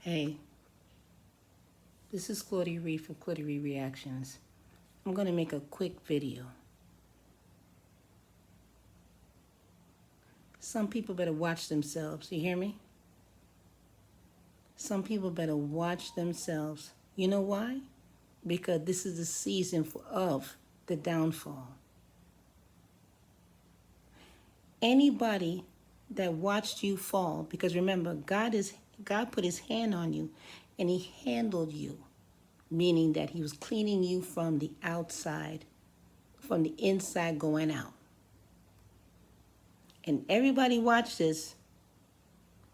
Hey, this is Claudia Reid from Claudia Reid Reactions. I'm going to make a quick video. Some people better watch themselves. You hear me? Some people better watch themselves. You know why? Because this is the season of the downfall. Anybody that watched you fall, because remember, God put his hand on you and he handled you, meaning that he was cleaning you from the outside, from the inside going out. And everybody watched this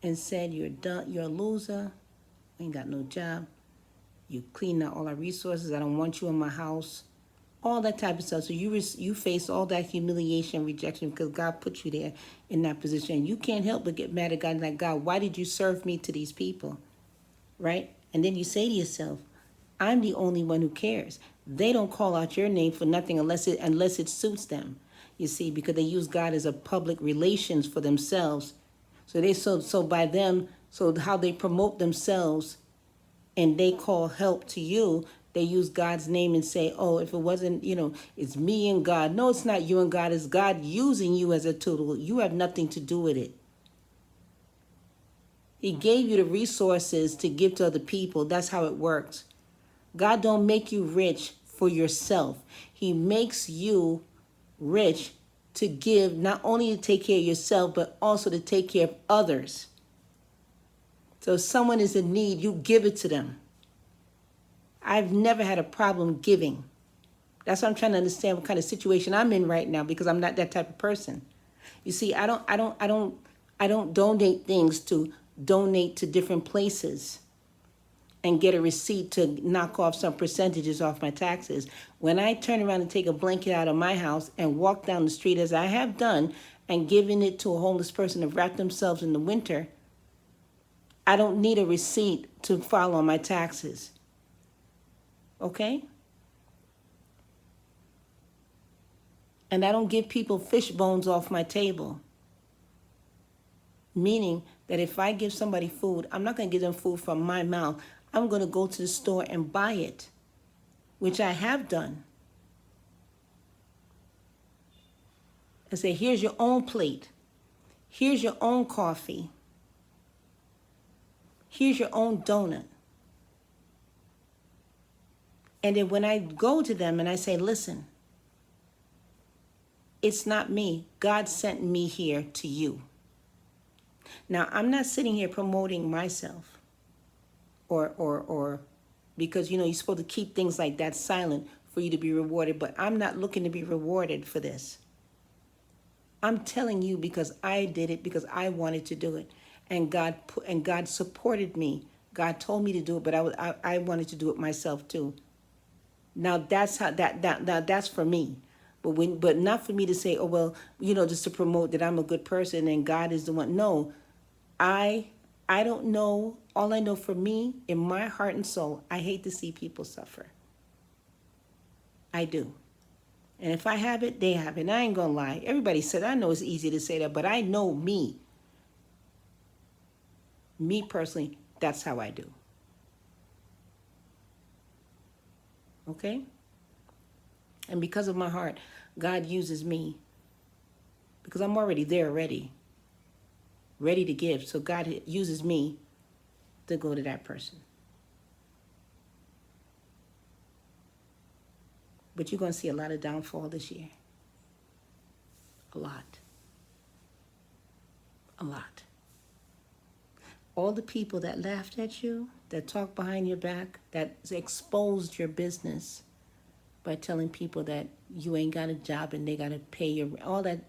and said, you're done, you're a loser, ain't got no job, you cleaned out all our resources, I don't want you in my house, all that type of stuff. So you face all that humiliation, rejection, because God put you there in that position. You can't help but get mad at God, like, God, why did you serve me to these people, right? And then you say to yourself, I'm the only one who cares. They don't call out your name for nothing unless it suits them. You see, because they use God as a public relations for themselves. So by them, so how they promote themselves and they call help to you, they use God's name and say, oh, if it wasn't, it's me and God. No, it's not you and God. It's God using you as a tool. You have nothing to do with it. He gave you the resources to give to other people. That's how it works. God don't make you rich for yourself. He makes you rich to give, not only to take care of yourself, but also to take care of others. So if someone is in need, you give it to them. I've never had a problem giving. That's what I'm trying to understand, what kind of situation I'm in right now, because I'm not that type of person. You see, I don't donate things to donate to different places and get a receipt to knock off some percentages off my taxes. When I turn around and take a blanket out of my house and walk down the street, as I have done, and giving it to a homeless person to wrap themselves in the winter, I don't need a receipt to file on my taxes. Okay? And I don't give people fish bones off my table. Meaning that if I give somebody food, I'm not going to give them food from my mouth. I'm going to go to the store and buy it, which I have done. And say, here's your own plate. Here's your own coffee. Here's your own donut. And then when I go to them and I say, listen, it's not me. God sent me here to you. Now, I'm not sitting here promoting myself or because, you're supposed to keep things like that silent for you to be rewarded, but I'm not looking to be rewarded for this. I'm telling you because I did it, because I wanted to do it. And God supported me. God told me to do it, but I wanted to do it myself too. Now that's how that's for me. But not for me to say, oh well, just to promote that I'm a good person and God is the one. No. I don't know. All I know for me, in my heart and soul, I hate to see people suffer. I do. And if I have it, they have it. And I ain't gonna lie. Everybody said, I know it's easy to say that, but I know me. Me personally, that's how I do. Okay? And because of my heart, God uses me. Because I'm already there ready to give. So God uses me to go to that person. But you're going to see a lot of downfall this year. A lot. A lot. All the people that laughed at you, that talked behind your back, that exposed your business by telling people that you ain't got a job and they got to pay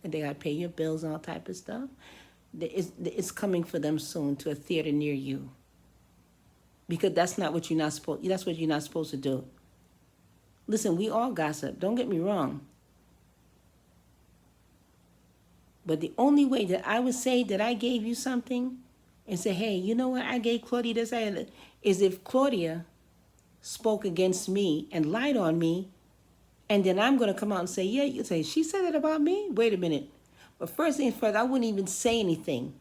they got to pay your bills and all type of stuff. It's coming for them soon to a theater near you. Because that's what you're not supposed to do. Listen, we all gossip. Don't get me wrong. But the only way that I would say that I gave you something and say, hey, you know what? I gave Claudia this, is if Claudia spoke against me and lied on me, and then I'm going to come out and say, yeah, you say, she said it about me? Wait a minute. But first things first, I wouldn't even say anything.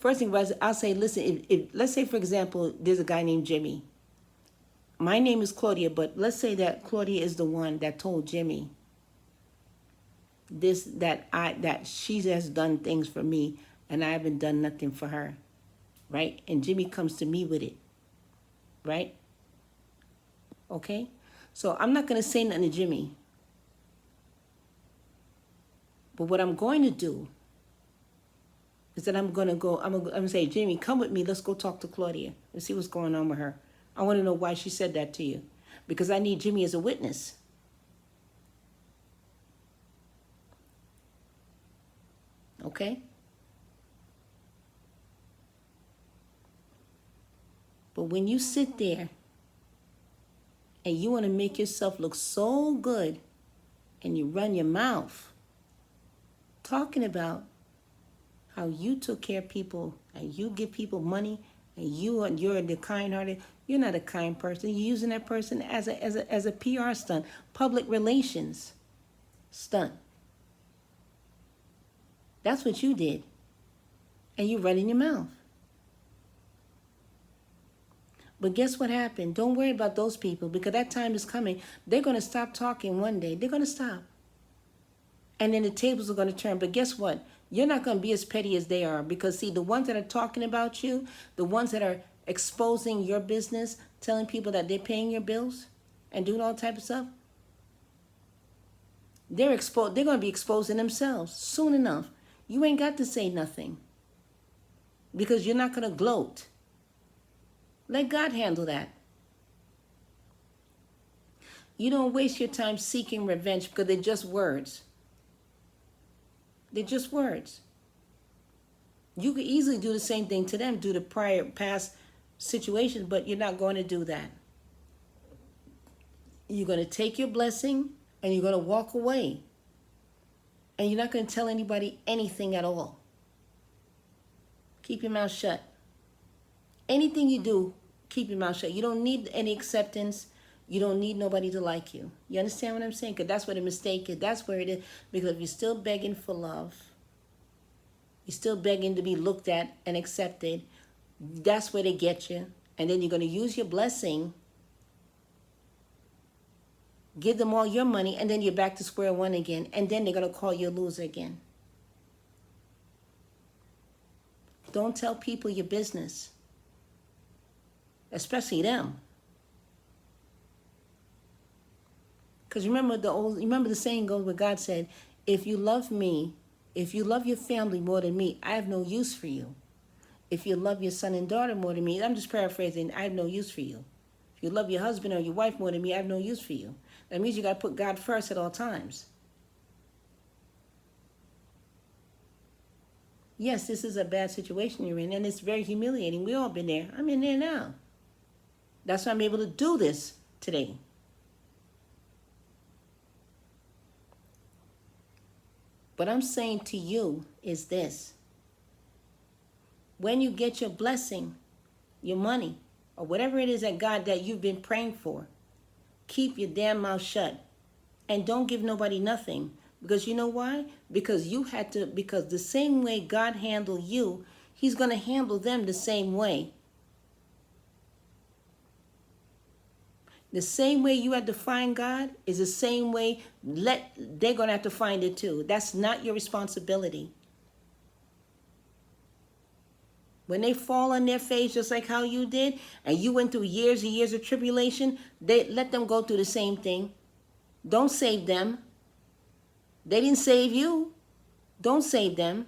First thing was, I'll say, listen, if let's say, for example, there's a guy named Jimmy. My name is Claudia, but let's say that Claudia is the one that told Jimmy that she has done things for me and I haven't done nothing for her, right? And Jimmy comes to me with it, right? Okay? So I'm not going to say nothing to Jimmy. But what I'm going to do is that I'm going to say, Jimmy, come with me. Let's go talk to Claudia and see what's going on with her. I want to know why she said that to you. Because I need Jimmy as a witness. Okay? But when you sit there and you want to make yourself look so good and you run your mouth talking about how you took care of people and you give people money and you're the kind-hearted, you're not a kind person. You're using that person as a PR stunt, public relations stunt. That's what you did. And you running your mouth. But guess what happened? Don't worry about those people because that time is coming. They're going to stop talking one day. They're going to stop. And then the tables are going to turn. But guess what? You're not going to be as petty as they are because, see, the ones that are talking about you, the ones that are exposing your business, telling people that they're paying your bills and doing all type of stuff, they're going to be exposing themselves soon enough. You ain't got to say nothing because you're not going to gloat. Let God handle that. You don't waste your time seeking revenge because they're just words. They're just words. You could easily do the same thing to them due to past situations, but you're not going to do that. You're going to take your blessing and you're going to walk away. And you're not going to tell anybody anything at all. Keep your mouth shut. Anything you do, keep your mouth shut. You don't need any acceptance. You don't need nobody to like you. You understand what I'm saying? Because that's where the mistake is. That's where it is. Because if you're still begging for love, you're still begging to be looked at and accepted, that's where they get you. And then you're going to use your blessing, give them all your money, and then you're back to square one again. And then they're going to call you a loser again. Don't tell people your business. Especially them. Because remember the saying goes where God said, if you love me, if you love your family more than me, I have no use for you. If you love your son and daughter more than me, I'm just paraphrasing, I have no use for you. If you love your husband or your wife more than me, I have no use for you. That means you got to put God first at all times. Yes, this is a bad situation you're in, and it's very humiliating. We've all been there. I'm in there now. That's why I'm able to do this today. What I'm saying to you is this. When you get your blessing, your money, or whatever it is that God that you've been praying for, keep your damn mouth shut. And don't give nobody nothing. Because you know why? Because because the same way God handled you, he's going to handle them the same way. The same way you had to find God is the same way they're going to have to find it too. That's not your responsibility. When they fall on their face just like how you did, and you went through years and years of tribulation, let them go through the same thing. Don't save them. They didn't save you. Don't save them.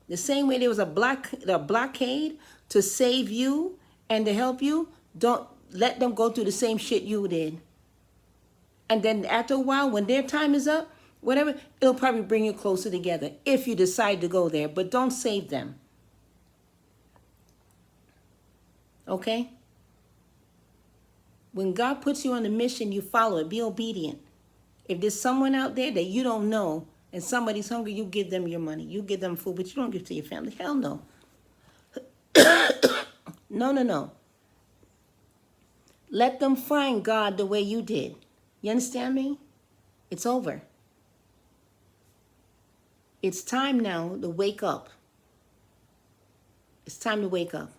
The same way there was a blockade to save you and to help you, don't let them go through the same shit you did. And then after a while, when their time is up, whatever, it'll probably bring you closer together if you decide to go there. But don't save them. Okay? When God puts you on a mission, you follow it. Be obedient. If there's someone out there that you don't know and somebody's hungry, you give them your money. You give them food, but you don't give it to your family. Hell no. No. Let them find God the way you did. You understand me? It's over. It's time now to wake up. It's time to wake up.